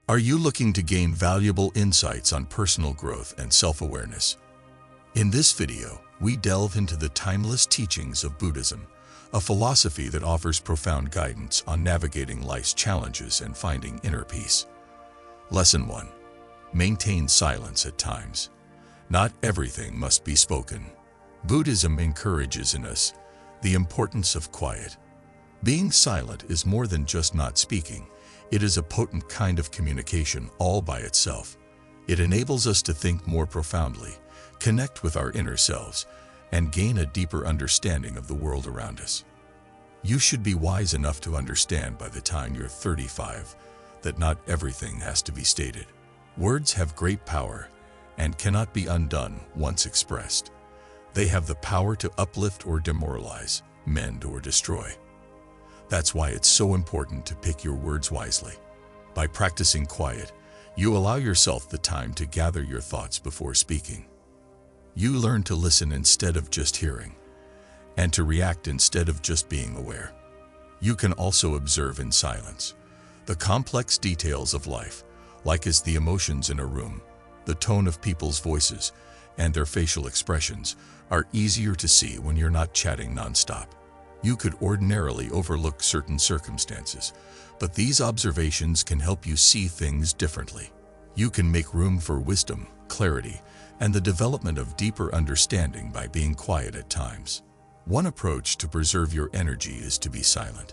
Are you looking to gain valuable insights on personal growth and self-awareness? In this video, we delve into the timeless teachings of Buddhism, a philosophy that offers profound guidance on navigating life's challenges and finding inner peace. Lesson 1. Maintain silence at times. Not everything must be spoken. Buddhism encourages in us the importance of quiet. Being silent is more than just not speaking. It is a potent kind of communication all by itself. It enables us to think more profoundly, connect with our inner selves, and gain a deeper understanding of the world around us. You should be wise enough to understand by the time you're 35 that not everything has to be stated. Words have great power and cannot be undone once expressed. They have the power to uplift or demoralize, mend or destroy. That's why it's so important to pick your words wisely. By practicing quiet, you allow yourself the time to gather your thoughts before speaking. You learn to listen instead of just hearing, and to react instead of just being aware. You can also observe in silence the complex details of life, like as the emotions in a room, the tone of people's voices, and their facial expressions are easier to see when you're not chatting nonstop. You could ordinarily overlook certain circumstances, but these observations can help you see things differently. You can make room for wisdom, clarity, and the development of deeper understanding by being quiet at times. One approach to preserve your energy is to be silent.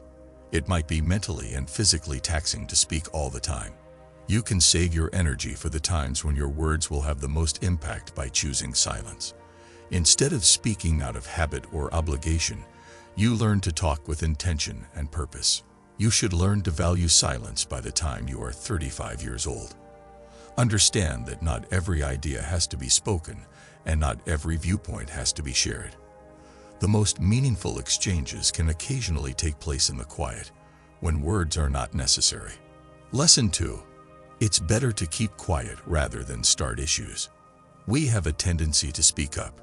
It might be mentally and physically taxing to speak all the time. You can save your energy for the times when your words will have the most impact by choosing silence. Instead of speaking out of habit or obligation, you learn to talk with intention and purpose. You should learn to value silence by the time you are 35 years old. Understand that not every idea has to be spoken, and not every viewpoint has to be shared. The most meaningful exchanges can occasionally take place in the quiet, when words are not necessary. Lesson 2. It's better to keep quiet rather than start issues. We have a tendency to speak up,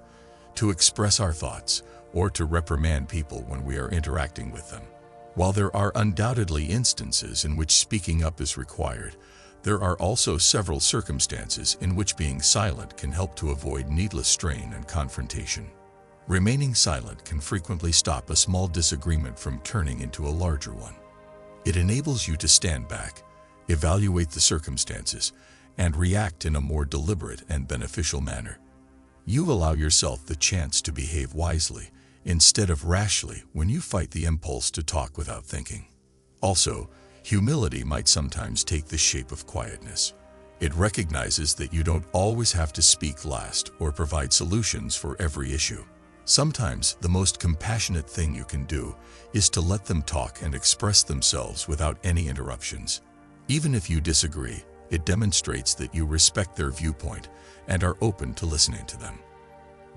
to express our thoughts, or to reprimand people when we are interacting with them. While there are undoubtedly instances in which speaking up is required, there are also several circumstances in which being silent can help to avoid needless strain and confrontation. Remaining silent can frequently stop a small disagreement from turning into a larger one. It enables you to stand back, evaluate the circumstances, and react in a more deliberate and beneficial manner. You allow yourself the chance to behave wisely instead of rashly when you fight the impulse to talk without thinking. Also, humility might sometimes take the shape of quietness. It recognizes that you don't always have to speak last or provide solutions for every issue. Sometimes the most compassionate thing you can do is to let them talk and express themselves without any interruptions. Even if you disagree, it demonstrates that you respect their viewpoint and are open to listening to them.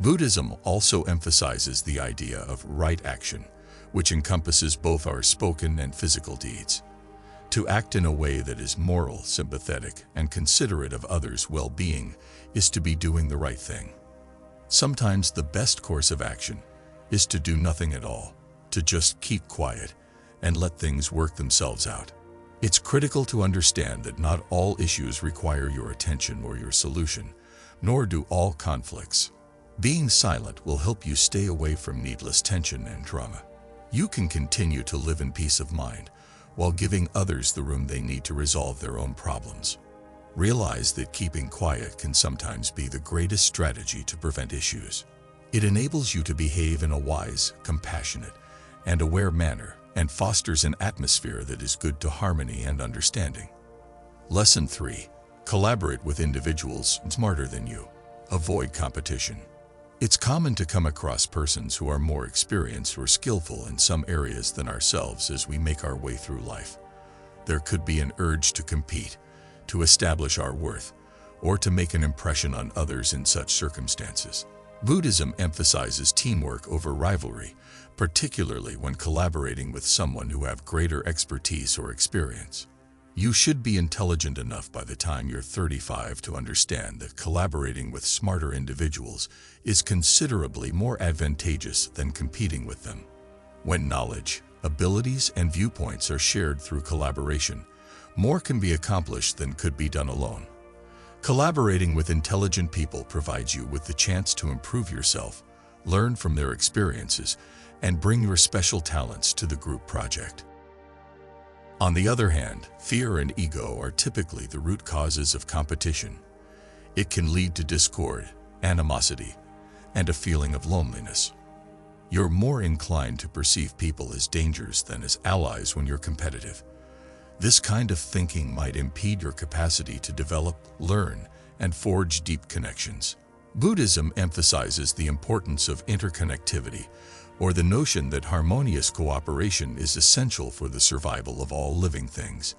Buddhism also emphasizes the idea of right action, which encompasses both our spoken and physical deeds. To act in a way that is moral, sympathetic, and considerate of others' well-being is to be doing the right thing. Sometimes the best course of action is to do nothing at all, to just keep quiet and let things work themselves out. It's critical to understand that not all issues require your attention or your solution, nor do all conflicts. Being silent will help you stay away from needless tension and drama. You can continue to live in peace of mind while giving others the room they need to resolve their own problems. Realize that keeping quiet can sometimes be the greatest strategy to prevent issues. It enables you to behave in a wise, compassionate, and aware manner, and fosters an atmosphere that is good to harmony and understanding. Lesson 3. Collaborate with individuals smarter than you. Avoid competition. It's common to come across persons who are more experienced or skillful in some areas than ourselves as we make our way through life. There could be an urge to compete, to establish our worth, or to make an impression on others in such circumstances. Buddhism emphasizes teamwork over rivalry, particularly when collaborating with someone who have greater expertise or experience. You should be intelligent enough by the time you're 35 to understand that collaborating with smarter individuals is considerably more advantageous than competing with them. When knowledge, abilities, and viewpoints are shared through collaboration, more can be accomplished than could be done alone. Collaborating with intelligent people provides you with the chance to improve yourself, learn from their experiences, and bring your special talents to the group project. On the other hand, fear and ego are typically the root causes of competition. It can lead to discord, animosity, and a feeling of loneliness. You're more inclined to perceive people as dangers than as allies when you're competitive. This kind of thinking might impede your capacity to develop, learn, and forge deep connections. Buddhism emphasizes the importance of interconnectivity, or the notion that harmonious cooperation is essential for the survival of all living things.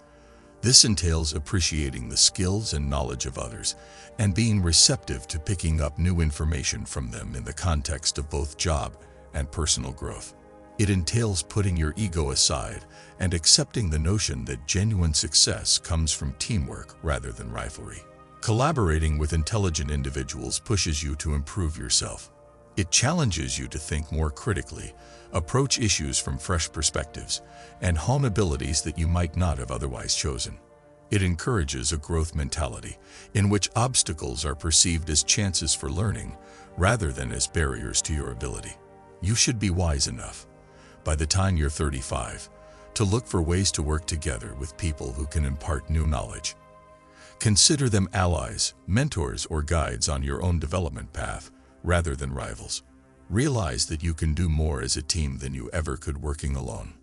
This entails appreciating the skills and knowledge of others and being receptive to picking up new information from them in the context of both job and personal growth. It entails putting your ego aside and accepting the notion that genuine success comes from teamwork rather than rivalry. Collaborating with intelligent individuals pushes you to improve yourself. It challenges you to think more critically, approach issues from fresh perspectives, and hone abilities that you might not have otherwise chosen. It encourages a growth mentality in which obstacles are perceived as chances for learning rather than as barriers to your ability. You should be wise enough, by the time you're 35, to look for ways to work together with people who can impart new knowledge. Consider them allies, mentors, or guides on your own development path, rather than rivals. Realize that you can do more as a team than you ever could working alone.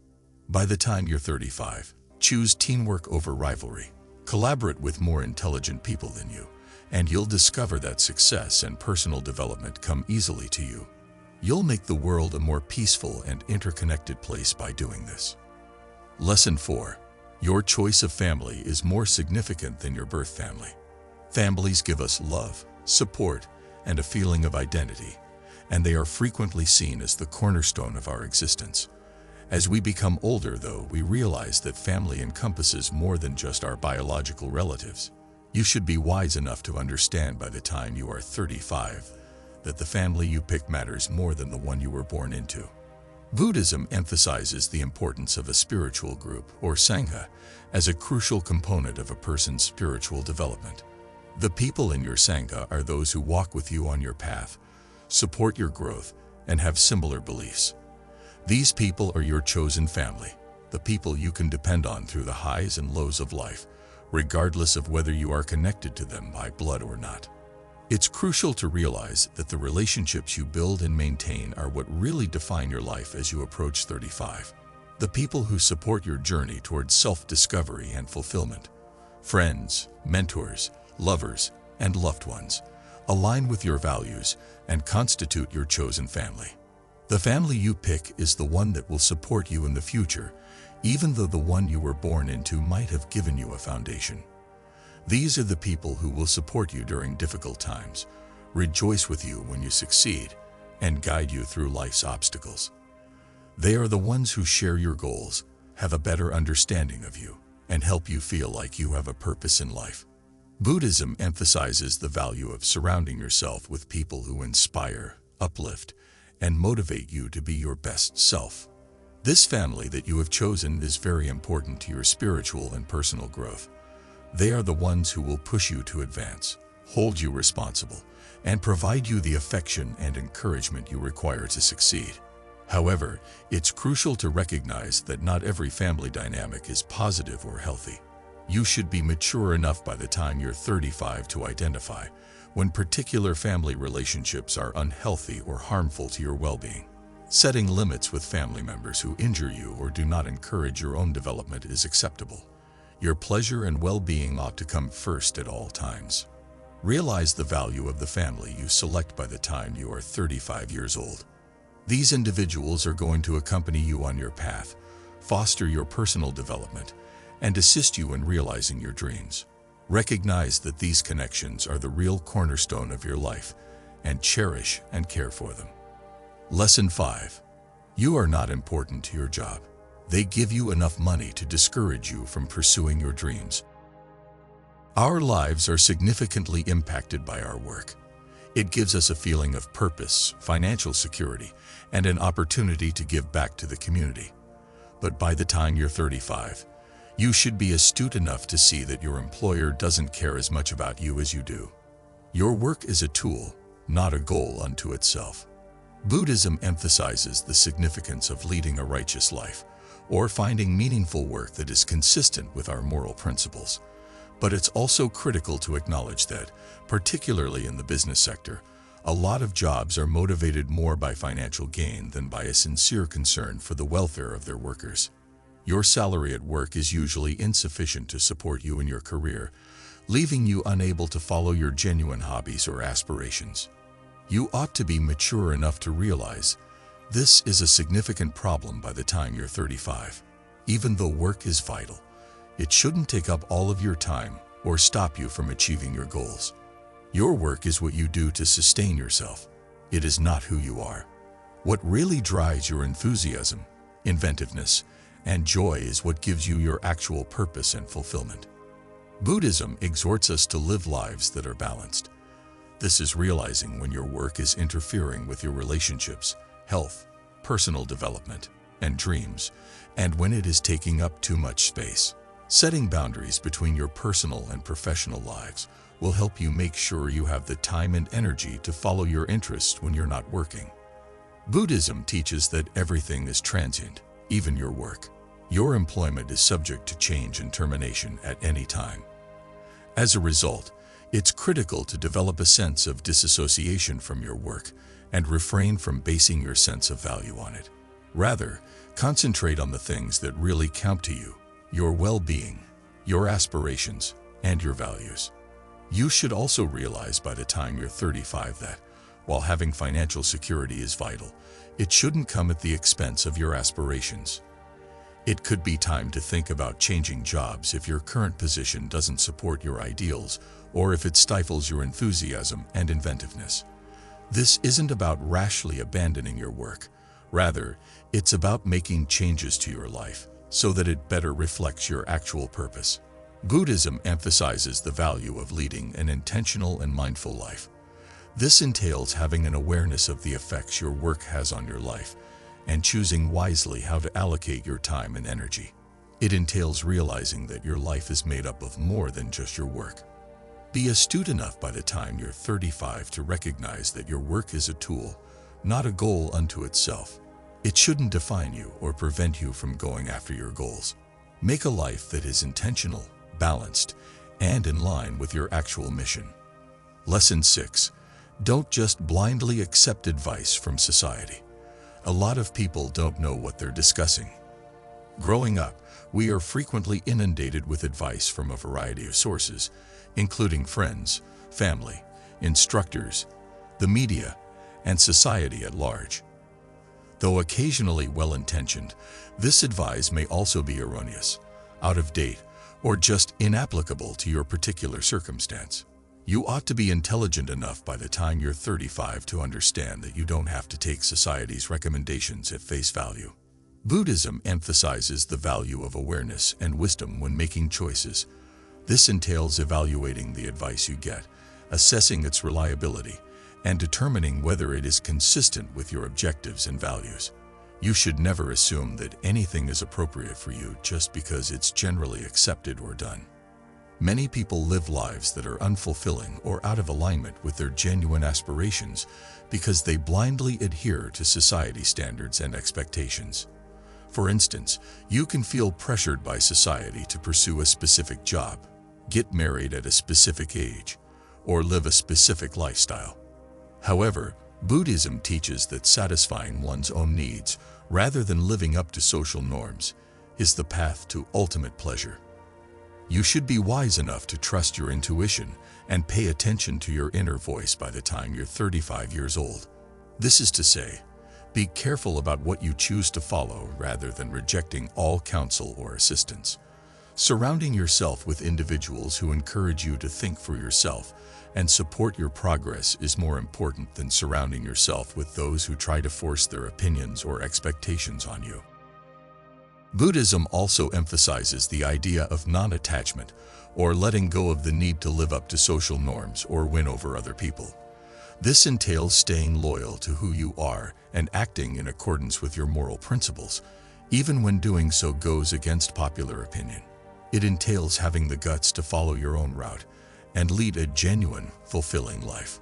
By the time you're 35, choose teamwork over rivalry. Collaborate with more intelligent people than you, and you'll discover that success and personal development come easily to you. You'll make the world a more peaceful and interconnected place by doing this. Lesson 4. Your choice of family is more significant than your birth family. Families give us love, support, and a feeling of identity, and they are frequently seen as the cornerstone of our existence. As we become older, though, we realize that family encompasses more than just our biological relatives. You should be wise enough to understand by the time you are 35 that the family you pick matters more than the one you were born into. Buddhism emphasizes the importance of a spiritual group, or sangha, as a crucial component of a person's spiritual development. The people in your sangha are those who walk with you on your path, support your growth, and have similar beliefs. These people are your chosen family, the people you can depend on through the highs and lows of life, regardless of whether you are connected to them by blood or not. It's crucial to realize that the relationships you build and maintain are what really define your life as you approach 35. The people who support your journey towards self-discovery and fulfillment, friends, mentors, lovers, and loved ones, align with your values and constitute your chosen family. The family you pick is the one that will support you in the future, even though the one you were born into might have given you a foundation. These are the people who will support you during difficult times, rejoice with you when you succeed, and guide you through life's obstacles. They are the ones who share your goals, have a better understanding of you, and help you feel like you have a purpose in life. Buddhism emphasizes the value of surrounding yourself with people who inspire, uplift, and motivate you to be your best self. This family that you have chosen is very important to your spiritual and personal growth. They are the ones who will push you to advance, hold you responsible, and provide you the affection and encouragement you require to succeed. However, it's crucial to recognize that not every family dynamic is positive or healthy. You should be mature enough by the time you're 35 to identify when particular family relationships are unhealthy or harmful to your well-being. Setting limits with family members who injure you or do not encourage your own development is acceptable. Your pleasure and well-being ought to come first at all times. Realize the value of the family you select by the time you are 35 years old. These individuals are going to accompany you on your path, foster your personal development, and assist you in realizing your dreams. Recognize that these connections are the real cornerstone of your life, and cherish and care for them. Lesson 5. You are not important to your job. They give you enough money to discourage you from pursuing your dreams. Our lives are significantly impacted by our work. It gives us a feeling of purpose, financial security, and an opportunity to give back to the community. But by the time you're 35, You should be astute enough to see that your employer doesn't care as much about you as you do. Your work is a tool, not a goal unto itself. Buddhism emphasizes the significance of leading a righteous life, or finding meaningful work that is consistent with our moral principles. But it's also critical to acknowledge that, particularly in the business sector, a lot of jobs are motivated more by financial gain than by a sincere concern for the welfare of their workers. Your salary at work is usually insufficient to support you in your career, leaving you unable to follow your genuine hobbies or aspirations. You ought to be mature enough to realize this is a significant problem by the time you're 35. Even though work is vital, it shouldn't take up all of your time or stop you from achieving your goals. Your work is what you do to sustain yourself. It is not who you are. What really drives your enthusiasm, inventiveness, and joy is what gives you your actual purpose and fulfillment. Buddhism exhorts us to live lives that are balanced. This is realizing when your work is interfering with your relationships, health, personal development, and dreams, and when it is taking up too much space. Setting boundaries between your personal and professional lives will help you make sure you have the time and energy to follow your interests when you're not working. Buddhism teaches that everything is transient, even your work. Your employment is subject to change and termination at any time. As a result, it's critical to develop a sense of disassociation from your work and refrain from basing your sense of value on it. Rather, concentrate on the things that really count to you, your well-being, your aspirations, and your values. You should also realize by the time you're 35 that, while having financial security is vital, it shouldn't come at the expense of your aspirations. It could be time to think about changing jobs if your current position doesn't support your ideals or if it stifles your enthusiasm and inventiveness. This isn't about rashly abandoning your work. Rather, it's about making changes to your life so that it better reflects your actual purpose. Buddhism emphasizes the value of leading an intentional and mindful life. This entails having an awareness of the effects your work has on your life and choosing wisely how to allocate your time and energy. It entails realizing that your life is made up of more than just your work. Be astute enough by the time you're 35 to recognize that your work is a tool, not a goal unto itself. It shouldn't define you or prevent you from going after your goals. Make a life that is intentional, balanced, and in line with your actual mission. Lesson 6. Don't just blindly accept advice from society. A lot of people don't know what they're discussing. Growing up, we are frequently inundated with advice from a variety of sources, including friends, family, instructors, the media, and society at large. Though occasionally well-intentioned, this advice may also be erroneous, out of date, or just inapplicable to your particular circumstance. You ought to be intelligent enough by the time you're 35 to understand that you don't have to take society's recommendations at face value. Buddhism emphasizes the value of awareness and wisdom when making choices. This entails evaluating the advice you get, assessing its reliability, and determining whether it is consistent with your objectives and values. You should never assume that anything is appropriate for you just because it's generally accepted or done. Many people live lives that are unfulfilling or out of alignment with their genuine aspirations because they blindly adhere to society standards and expectations. For instance, you can feel pressured by society to pursue a specific job, get married at a specific age, or live a specific lifestyle. However, Buddhism teaches that satisfying one's own needs, rather than living up to social norms, is the path to ultimate pleasure. You should be wise enough to trust your intuition and pay attention to your inner voice by the time you're 35 years old. This is to say, be careful about what you choose to follow rather than rejecting all counsel or assistance. Surrounding yourself with individuals who encourage you to think for yourself and support your progress is more important than surrounding yourself with those who try to force their opinions or expectations on you. Buddhism also emphasizes the idea of non-attachment, or letting go of the need to live up to social norms or win over other people. This entails staying loyal to who you are and acting in accordance with your moral principles, even when doing so goes against popular opinion. It entails having the guts to follow your own route and lead a genuine, fulfilling life.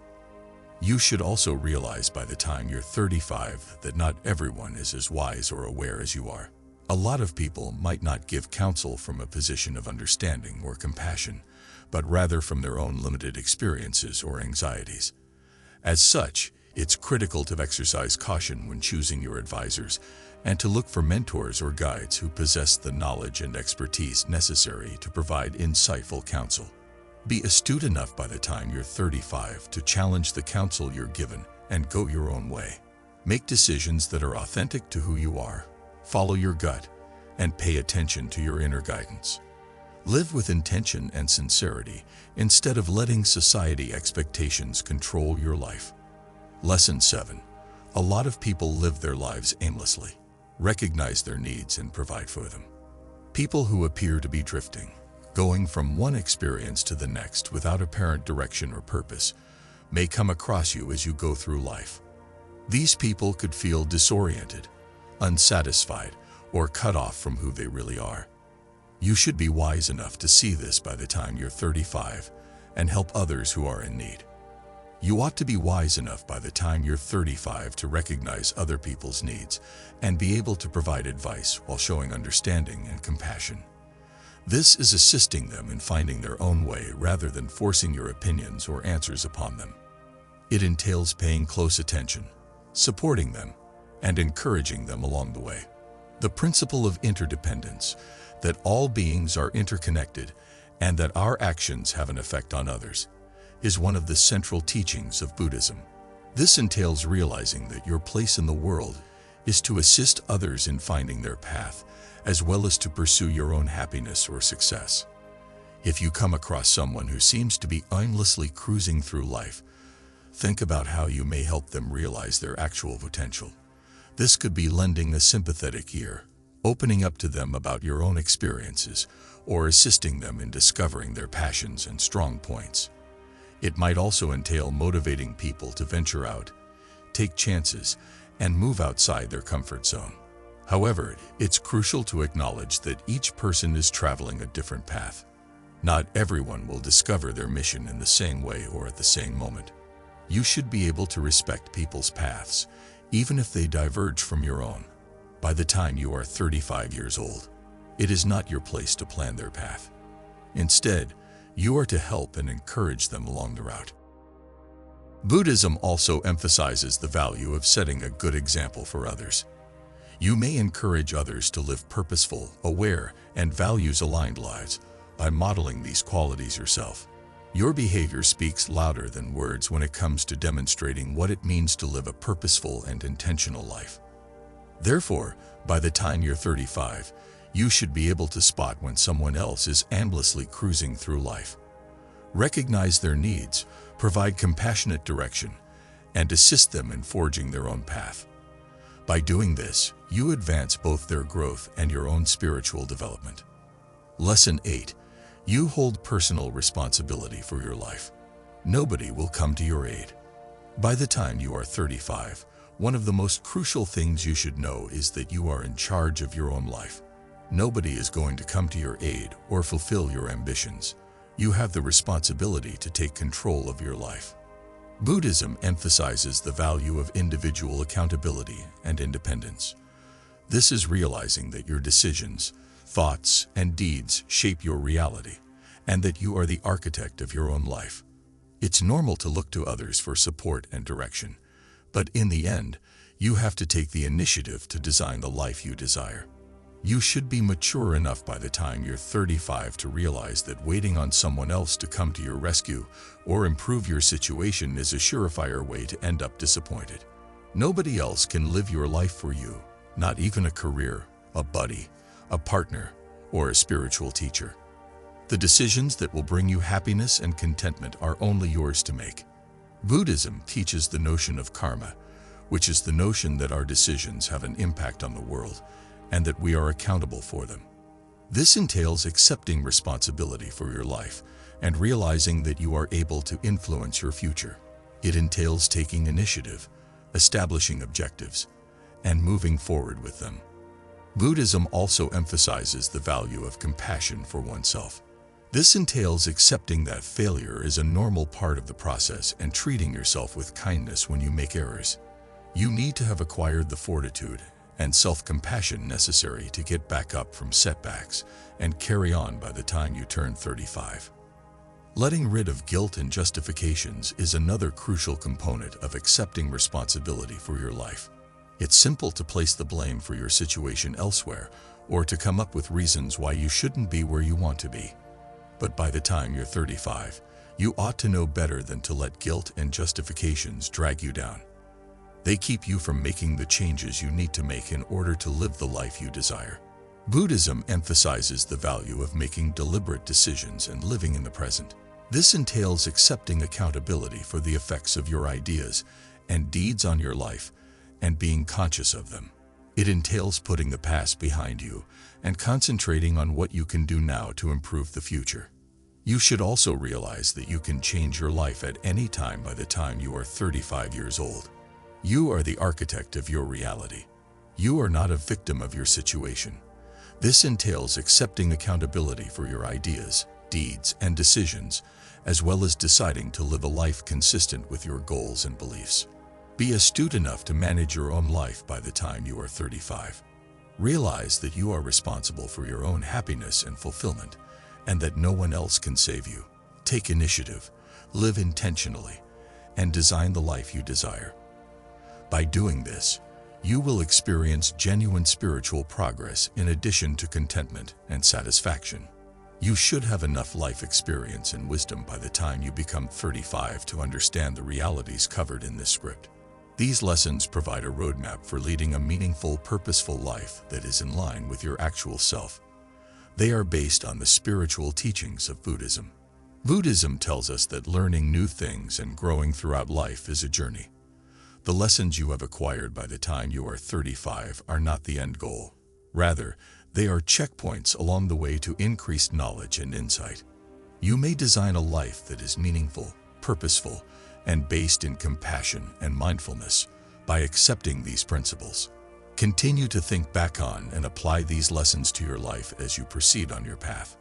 You should also realize by the time you're 35 that not everyone is as wise or aware as you are. A lot of people might not give counsel from a position of understanding or compassion, but rather from their own limited experiences or anxieties. As such, it's critical to exercise caution when choosing your advisors and to look for mentors or guides who possess the knowledge and expertise necessary to provide insightful counsel. Be astute enough by the time you're 35 to challenge the counsel you're given and go your own way. Make decisions that are authentic to who you are, follow your gut, and pay attention to your inner guidance. Live with intention and sincerity instead of letting society expectations control your life. Lesson 7. A lot of people live their lives aimlessly. Recognize their needs and provide for them. People who appear to be drifting, going from one experience to the next without apparent direction or purpose, may come across you as you go through life. These people could feel disoriented, unsatisfied, or cut off from who they really are. You should be wise enough to see this by the time you're 35 and help others who are in need. You ought to be wise enough by the time you're 35 to recognize other people's needs and be able to provide advice while showing understanding and compassion. This is assisting them in finding their own way rather than forcing your opinions or answers upon them. It entails paying close attention, supporting them, and encouraging them along the way. The principle of interdependence, that all beings are interconnected and that our actions have an effect on others, is one of the central teachings of Buddhism. This entails realizing that your place in the world is to assist others in finding their path, as well as to pursue your own happiness or success. If you come across someone who seems to be aimlessly cruising through life, think about how you may help them realize their actual potential. This could be lending a sympathetic ear, opening up to them about your own experiences, or assisting them in discovering their passions and strong points. It might also entail motivating people to venture out, take chances, and move outside their comfort zone. However, it's crucial to acknowledge that each person is traveling a different path. Not everyone will discover their mission in the same way or at the same moment. You should be able to respect people's paths, even if they diverge from your own. By the time you are 35 years old, it is not your place to plan their path. Instead, you are to help and encourage them along the route. Buddhism also emphasizes the value of setting a good example for others. You may encourage others to live purposeful, aware, and values-aligned lives by modeling these qualities yourself. Your behavior speaks louder than words when it comes to demonstrating what it means to live a purposeful and intentional life. Therefore, by the time you're 35, you should be able to spot when someone else is aimlessly cruising through life. Recognize their needs, provide compassionate direction, and assist them in forging their own path. By doing this, you advance both their growth and your own spiritual development. Lesson 8. You hold personal responsibility for your life. Nobody will come to your aid. By the time you are 35, one of the most crucial things you should know is that you are in charge of your own life. Nobody is going to come to your aid or fulfill your ambitions. You have the responsibility to take control of your life. Buddhism emphasizes the value of individual accountability and independence. This is realizing that your decisions, thoughts, and deeds shape your reality, and that you are the architect of your own life. It's normal to look to others for support and direction, but in the end, you have to take the initiative to design the life you desire. You should be mature enough by the time you're 35 to realize that waiting on someone else to come to your rescue or improve your situation is a surefire way to end up disappointed. Nobody else can live your life for you, not even a career, a buddy, a partner, or a spiritual teacher. The decisions that will bring you happiness and contentment are only yours to make. Buddhism teaches the notion of karma, which is the notion that our decisions have an impact on the world and that we are accountable for them. This entails accepting responsibility for your life and realizing that you are able to influence your future. It entails taking initiative, establishing objectives, and moving forward with them. Buddhism also emphasizes the value of compassion for oneself. This entails accepting that failure is a normal part of the process and treating yourself with kindness when you make errors. You need to have acquired the fortitude and self-compassion necessary to get back up from setbacks and carry on by the time you turn 35. Letting rid of guilt and justifications is another crucial component of accepting responsibility for your life. It's simple to place the blame for your situation elsewhere or to come up with reasons why you shouldn't be where you want to be. But by the time you're 35, you ought to know better than to let guilt and justifications drag you down. They keep you from making the changes you need to make in order to live the life you desire. Buddhism emphasizes the value of making deliberate decisions and living in the present. This entails accepting accountability for the effects of your ideas and deeds on your life and being conscious of them. It entails putting the past behind you and concentrating on what you can do now to improve the future. You should also realize that you can change your life at any time by the time you are 35 years old. You are the architect of your reality. You are not a victim of your situation. This entails accepting accountability for your ideas, deeds, and decisions, as well as deciding to live a life consistent with your goals and beliefs. Be astute enough to manage your own life by the time you are 35. Realize that you are responsible for your own happiness and fulfillment, and that no one else can save you. Take initiative, live intentionally, and design the life you desire. By doing this, you will experience genuine spiritual progress in addition to contentment and satisfaction. You should have enough life experience and wisdom by the time you become 35 to understand the realities covered in this script. These lessons provide a roadmap for leading a meaningful, purposeful life that is in line with your actual self. They are based on the spiritual teachings of Buddhism. Buddhism tells us that learning new things and growing throughout life is a journey. The lessons you have acquired by the time you are 35 are not the end goal. Rather, they are checkpoints along the way to increased knowledge and insight. You may design a life that is meaningful, purposeful, and based in compassion and mindfulness by accepting these principles. Continue to think back on and apply these lessons to your life as you proceed on your path.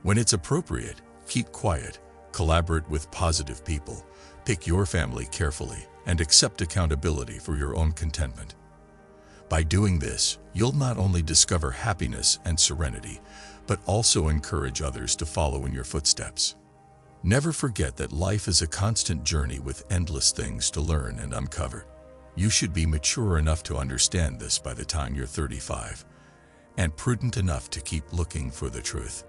When it's appropriate, keep quiet, collaborate with positive people, pick your family carefully, and accept accountability for your own contentment. By doing this, you'll not only discover happiness and serenity, but also encourage others to follow in your footsteps. Never forget that life is a constant journey with endless things to learn and uncover. You should be mature enough to understand this by the time you're 35, and prudent enough to keep looking for the truth.